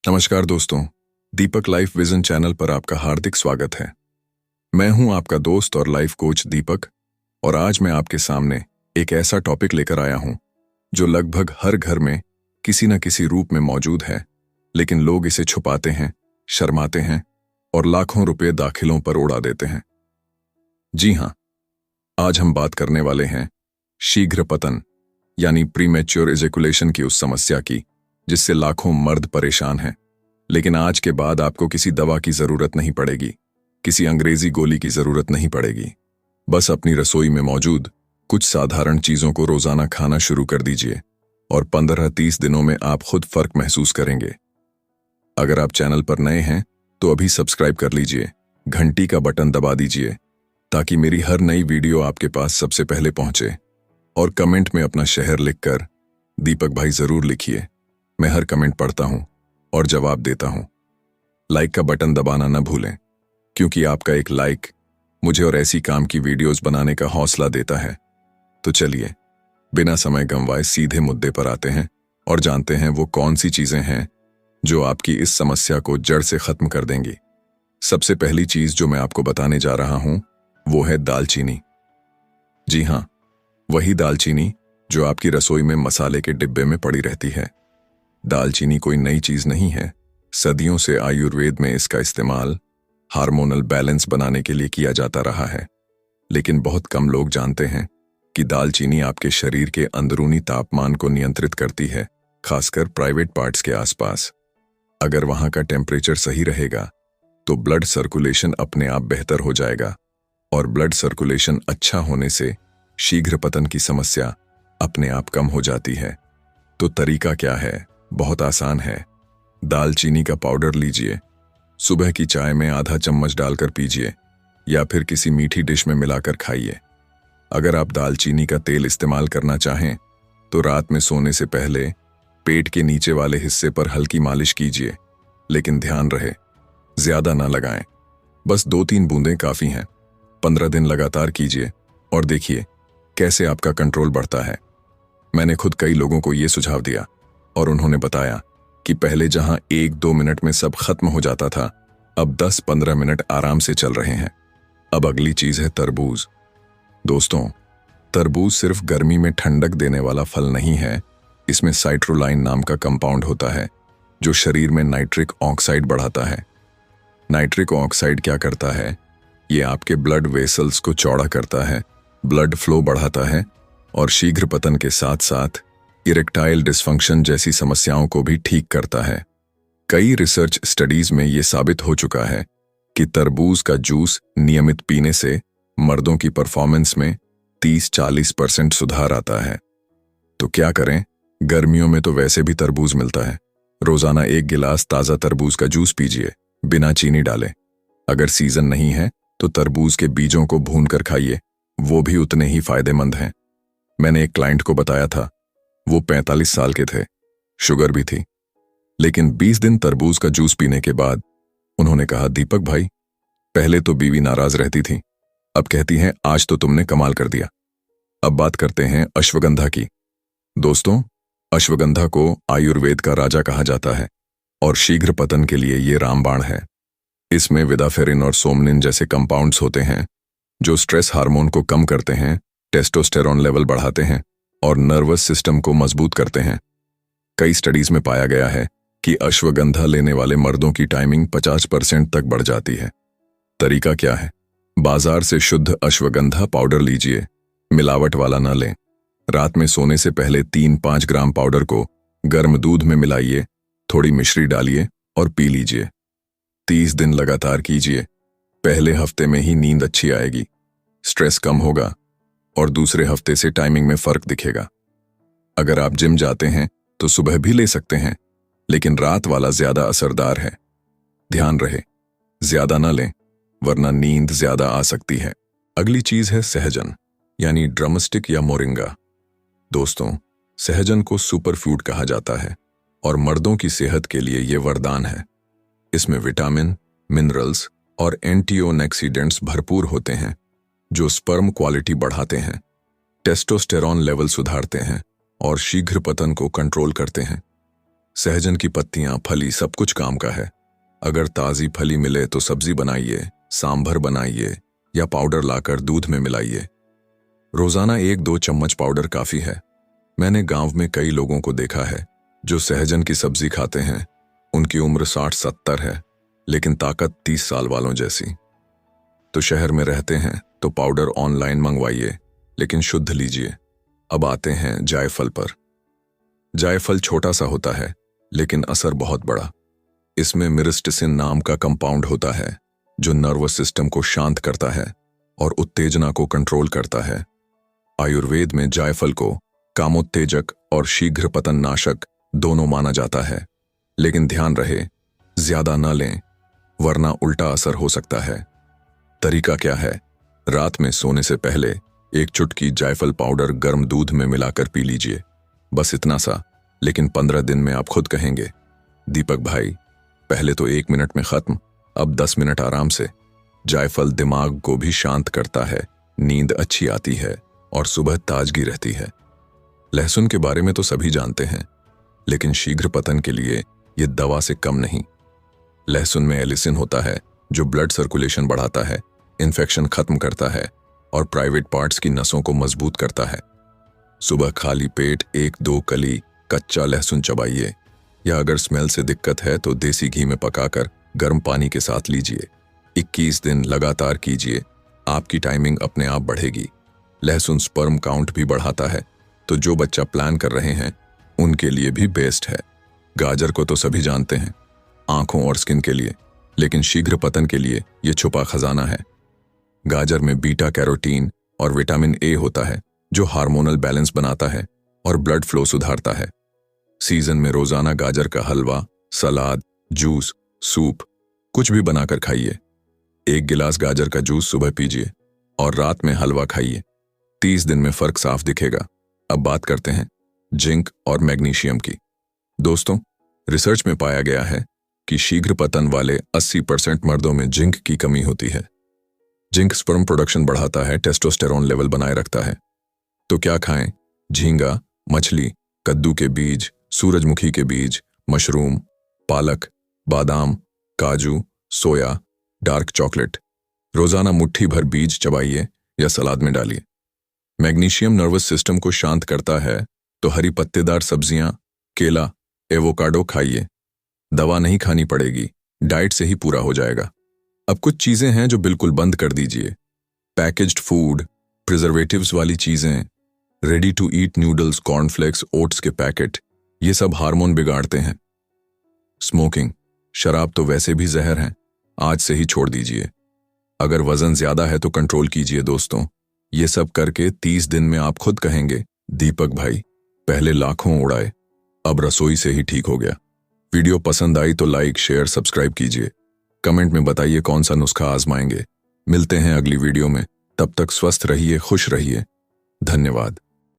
नमस्कार दोस्तों, दीपक life vision channel पर आपका हार्दिक स्वागत है। मैं हूं आपका दोस्त और लाइफ कोच दीपक, और आज मैं आपके सामने एक ऐसा टॉपिक लेकर आया हूं जो लगभग हर घर में किसी न किसी रूप में मौजूद है, लेकिन लोग इसे छुपाते हैं, शर्माते हैं और लाखों रुपए दाखिलों पर उड़ा देते हैं। जी हां, आज हम बात करने वाले हैं शीघ्र पतन यानी प्रीमेच्योर इजैकुलेशन की उस समस्या की जिससे लाखों मर्द परेशान हैं। लेकिन आज के बाद आपको किसी दवा की जरूरत नहीं पड़ेगी, किसी अंग्रेजी गोली की जरूरत नहीं पड़ेगी। बस अपनी रसोई में मौजूद कुछ साधारण चीजों को रोजाना खाना शुरू कर दीजिए और 15-30 दिनों में आप खुद फर्क महसूस करेंगे। अगर आप चैनल पर नए हैं तो अभी सब्सक्राइब कर लीजिए, घंटी का बटन दबा दीजिए ताकि मेरी हर नई वीडियो आपके पास सबसे पहले पहुंचे। और कमेंट में अपना शहर लिखकर दीपक भाई जरूर लिखिए। मैं हर कमेंट पढ़ता हूं और जवाब देता हूं। लाइक का बटन दबाना न भूलें, क्योंकि आपका एक लाइक मुझे और ऐसी काम की वीडियोस बनाने का हौसला देता है। तो चलिए, बिना समय गंवाए सीधे मुद्दे पर आते हैं और जानते हैं वो कौन सी चीजें हैं जो आपकी इस समस्या को जड़ से खत्म कर देंगी। सबसे पहली चीज जो मैं आपको बताने जा रहा हूं वो है दालचीनी। जी हां, वही दालचीनी जो आपकी रसोई में मसाले के डिब्बे में पड़ी रहती है। दालचीनी कोई नई चीज नहीं है। सदियों से आयुर्वेद में इसका इस्तेमाल हार्मोनल बैलेंस बनाने के लिए किया जाता रहा है। लेकिन बहुत कम लोग जानते हैं कि दालचीनी आपके शरीर के अंदरूनी तापमान को नियंत्रित करती है, खासकर प्राइवेट पार्ट्स के आसपास। अगर वहां का टेम्परेचर सही रहेगा तो ब्लड सर्कुलेशन अपने आप बेहतर हो जाएगा, और ब्लड सर्कुलेशन अच्छा होने से शीघ्र पतन की समस्या अपने आप कम हो जाती है। तो तरीका क्या है? बहुत आसान है। दालचीनी का पाउडर लीजिए, सुबह की चाय में आधा चम्मच डालकर पीजिए या फिर किसी मीठी डिश में मिलाकर खाइए। अगर आप दालचीनी का तेल इस्तेमाल करना चाहें तो रात में सोने से पहले पेट के नीचे वाले हिस्से पर हल्की मालिश कीजिए, लेकिन ध्यान रहे ज्यादा ना लगाएं। बस 2-3 बूंदें काफी हैं। 15 दिन लगातार कीजिए और देखिए कैसे आपका कंट्रोल बढ़ता है। मैंने खुद कई लोगों को ये सुझाव दिया और उन्होंने बताया कि पहले जहां 1-2 मिनट में सब खत्म हो जाता था, अब 10-15 मिनट आराम से चल रहे हैं। अब अगली चीज है तरबूज। दोस्तों, तरबूज सिर्फ गर्मी में ठंडक देने वाला फल नहीं है। इसमें साइट्रोलाइन नाम का कंपाउंड होता है जो शरीर में नाइट्रिक ऑक्साइड बढ़ाता है। नाइट्रिक ऑक्साइड क्या करता है? ये आपके ब्लड वेसल्स को चौड़ा करता है, ब्लड फ्लो बढ़ाता है और शीघ्र पतन के साथ साथ इरेक्टाइल डिस्फंक्शन जैसी समस्याओं को भी ठीक करता है। कई रिसर्च स्टडीज में यह साबित हो चुका है कि तरबूज का जूस नियमित पीने से मर्दों की परफॉर्मेंस में 30-40% सुधार आता है। तो क्या करें? गर्मियों में तो वैसे भी तरबूज मिलता है। रोजाना 1 गिलास ताजा तरबूज का जूस पीजिए, बिना चीनी डाले। अगर सीजन नहीं है तो तरबूज के बीजों को भूनकर खाइए, वो भी उतने ही फायदेमंद हैं। मैंने एक क्लाइंट को बताया था, वो 45 साल के थे, शुगर भी थी, लेकिन 20 दिन तरबूज का जूस पीने के बाद उन्होंने कहा, दीपक भाई, पहले तो बीवी नाराज रहती थी, अब कहती हैं आज तो तुमने कमाल कर दिया। अब बात करते हैं अश्वगंधा की। दोस्तों, अश्वगंधा को आयुर्वेद का राजा कहा जाता है और शीघ्र पतन के लिए ये रामबाण है। इसमें विदाफेरिन और सोमनिन जैसे कंपाउंड्स होते हैं जो स्ट्रेस हार्मोन को कम करते हैं, टेस्टोस्टेरोन लेवल बढ़ाते हैं और नर्वस सिस्टम को मजबूत करते हैं। कई स्टडीज में पाया गया है कि अश्वगंधा लेने वाले मर्दों की टाइमिंग 50% तक बढ़ जाती है। तरीका क्या है? बाजार से शुद्ध अश्वगंधा पाउडर लीजिए, मिलावट वाला ना लें। रात में सोने से पहले 3-5 ग्राम पाउडर को गर्म दूध में मिलाइए, थोड़ी मिश्री डालिए और पी लीजिए। 30 दिन लगातार कीजिए। पहले हफ्ते में ही नींद अच्छी आएगी, स्ट्रेस कम होगा और दूसरे हफ्ते से टाइमिंग में फर्क दिखेगा। अगर आप जिम जाते हैं तो सुबह भी ले सकते हैं, लेकिन रात वाला ज्यादा असरदार है। ध्यान रहे ज्यादा ना लें, वरना नींद ज्यादा आ सकती है। अगली चीज है सहजन यानी ड्रमस्टिक या मोरिंगा। दोस्तों, सहजन को सुपरफूड कहा जाता है और मर्दों की सेहत के लिए यह वरदान है। इसमें विटामिन, मिनरल्स और एंटीओक्सीडेंट्स भरपूर होते हैं जो स्पर्म क्वालिटी बढ़ाते हैं, टेस्टोस्टेरोन लेवल सुधारते हैं और शीघ्र पतन को कंट्रोल करते हैं। सहजन की पत्तियां, फली सब कुछ काम का है। अगर ताज़ी फली मिले तो सब्जी बनाइए, सांभर बनाइए या पाउडर लाकर दूध में मिलाइए। रोजाना 1-2 चम्मच पाउडर काफी है। मैंने गांव में कई लोगों को देखा है जो सहजन की सब्जी खाते हैं। उनकी उम्र 60-70 है, लेकिन ताकत 30 साल वालों जैसी। तो शहर में रहते हैं तो पाउडर ऑनलाइन मंगवाइए, लेकिन शुद्ध लीजिए। अब आते हैं जायफल पर। जायफल छोटा सा होता है, लेकिन असर बहुत बड़ा। इसमें मिरिस्टिसिन नाम का कंपाउंड होता है जो नर्वस सिस्टम को शांत करता है और उत्तेजना को कंट्रोल करता है। आयुर्वेद में जायफल को कामोत्तेजक और शीघ्र पतन नाशक दोनों माना जाता है, लेकिन ध्यान रहे ज्यादा न लें, वरना उल्टा असर हो सकता है। तरीका क्या है? रात में सोने से पहले 1 चुटकी जायफल पाउडर गर्म दूध में मिलाकर पी लीजिए। बस इतना सा, लेकिन 15 दिन में आप खुद कहेंगे, दीपक भाई, पहले तो 1 मिनट में खत्म, अब 10 मिनट आराम से। जायफल दिमाग को भी शांत करता है, नींद अच्छी आती है और सुबह ताजगी रहती है। लहसुन के बारे में तो सभी जानते हैं, लेकिन शीघ्र पतन के लिए यह दवा से कम नहीं। लहसुन में एलिसिन होता है जो ब्लड सर्कुलेशन बढ़ाता है, इन्फेक्शन खत्म करता है और प्राइवेट पार्ट्स की नसों को मजबूत करता है। सुबह खाली पेट 1-2 कली कच्चा लहसुन चबाइए, या अगर स्मेल से दिक्कत है तो देसी घी में पकाकर गर्म पानी के साथ लीजिए। 21 दिन लगातार कीजिए, आपकी टाइमिंग अपने आप बढ़ेगी। लहसुन स्पर्म काउंट भी बढ़ाता है, तो जो बच्चा प्लान कर रहे हैं उनके लिए भी बेस्ट है। गाजर को तो सभी जानते हैं, आंखों और स्किन के लिए, लेकिन शीघ्र पतन के लिए यह छुपा खजाना है। गाजर में बीटा कैरोटीन और विटामिन ए होता है जो हार्मोनल बैलेंस बनाता है और ब्लड फ्लो सुधारता है। सीजन में रोजाना गाजर का हलवा, सलाद, जूस, सूप कुछ भी बनाकर खाइए। 1 गिलास गाजर का जूस सुबह पीजिए और रात में हलवा खाइए। 30 दिन में फर्क साफ दिखेगा। अब बात करते हैं जिंक और मैग्नीशियम की। दोस्तों, रिसर्च में पाया गया है कि शीघ्र पतन वाले 80% मर्दों में जिंक की कमी होती है। जिंक स्पर्म प्रोडक्शन बढ़ाता है, टेस्टोस्टेरोन लेवल बनाए रखता है। तो क्या खाएं? झींगा, मछली, कद्दू के बीज, सूरजमुखी के बीज, मशरूम, पालक, बादाम, काजू, सोया, डार्क चॉकलेट। रोजाना मुट्ठी भर बीज चबाइए या सलाद में डालिए। मैग्नीशियम नर्वस सिस्टम को शांत करता है, तो हरी पत्तेदार सब्जियां, केला, एवोकाडो खाइए। दवा नहीं खानी पड़ेगी, डाइट से ही पूरा हो जाएगा। अब कुछ चीजें हैं जो बिल्कुल बंद कर दीजिए। पैकेज्ड फूड, प्रिजर्वेटिव्स वाली चीजें, ready to eat noodles, cornflakes, oats के पैकेट, ये सब हार्मोन बिगाड़ते हैं। स्मोकिंग, शराब तो वैसे भी जहर है, आज से ही छोड़ दीजिए। अगर वजन ज्यादा है तो कंट्रोल कीजिए दोस्तों। ये सब करके 30 दिन में आप खुद कहेंगे, दीपक भाई, पहले लाखों उड़ाए, अब रसोई से ही ठीक हो गया। वीडियो पसंद आई तो लाइक, शेयर, सब्सक्राइब कीजिए। कमेंट में बताइए कौन सा नुस्खा आजमाएंगे। मिलते हैं अगली वीडियो में, तब तक स्वस्थ रहिए, खुश रहिए। धन्यवाद।